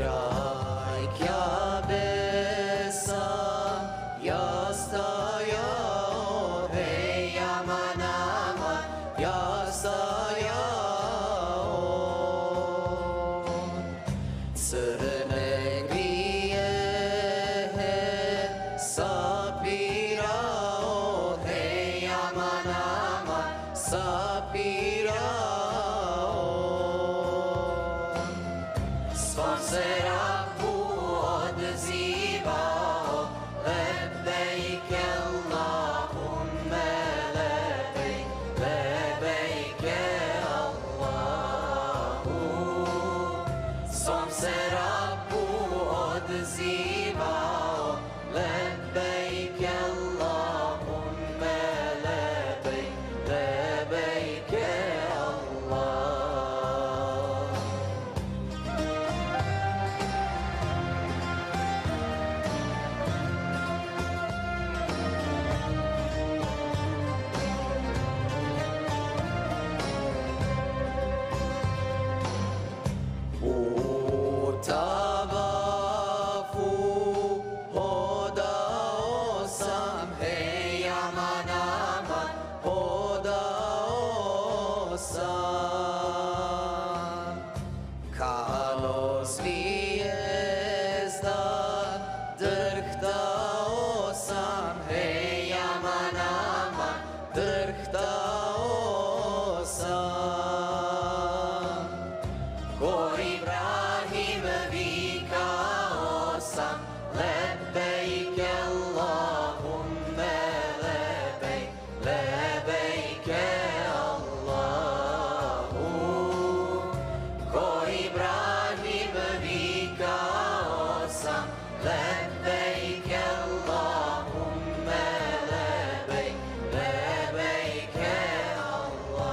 Kraj Kjabe sam ja stajao, hej aman aman, ja stajao. Crne grijehe sapirao, hej aman aman, sapirao. Svom se Rabbu odzivao, lebejk Allahumme lebejk, lebejk Allahu. Svom se Rabbu odzivao, lebejk Allahumme lebejk, lebejk Allah. Tavafu hodao sam, hej aman aman, hodao sam. Kao zvijezda drhtao sam, hej aman aman, drhtao sam. Ko Ibrahim vikao sam, lebejk Allahumme lebejk, lebejk Allahu. Ko Ibrahim vikao sam, lebejk Allahumme lebejk, lebejk Allah.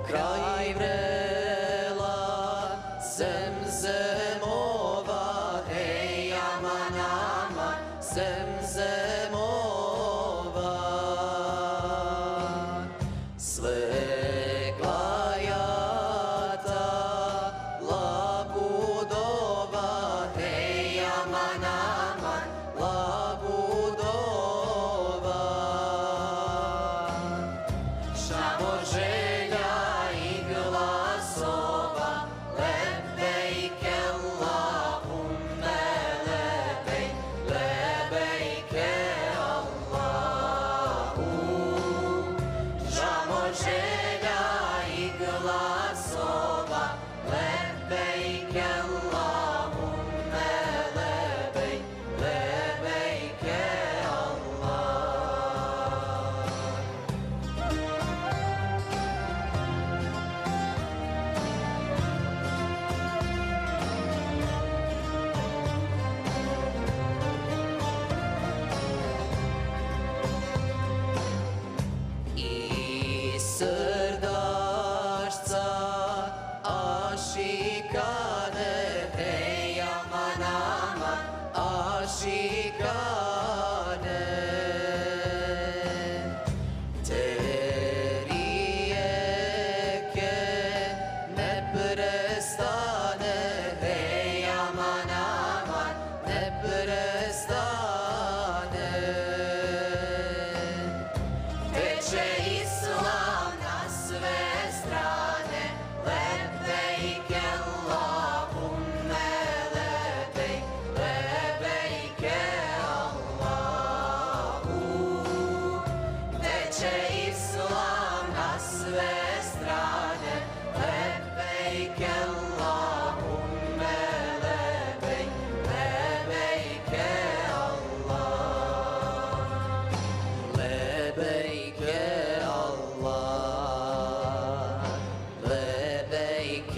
Kraj vrela zemzemova, hej aman aman, zemzemova. Slegla jata labudova, hej aman aman, labudova. Šamo želja i glasova, lebejk Allahumme lebejk, lebejk Allahu. Šamo želja i glasova, lebejk Allahumme lebejk, lebejk Allah. I srdašca ašikane, hej aman aman, ašikane. Te rijeke ne prestane, hej aman aman, ne prestane. Teče Islam na sve strane, lebejk Allahumme lebejk, lebejk Allahu. Teče Islam na sve strane, lebejk Allahumme lebejk, lebejk Allah. Lebejk Allah, lebejk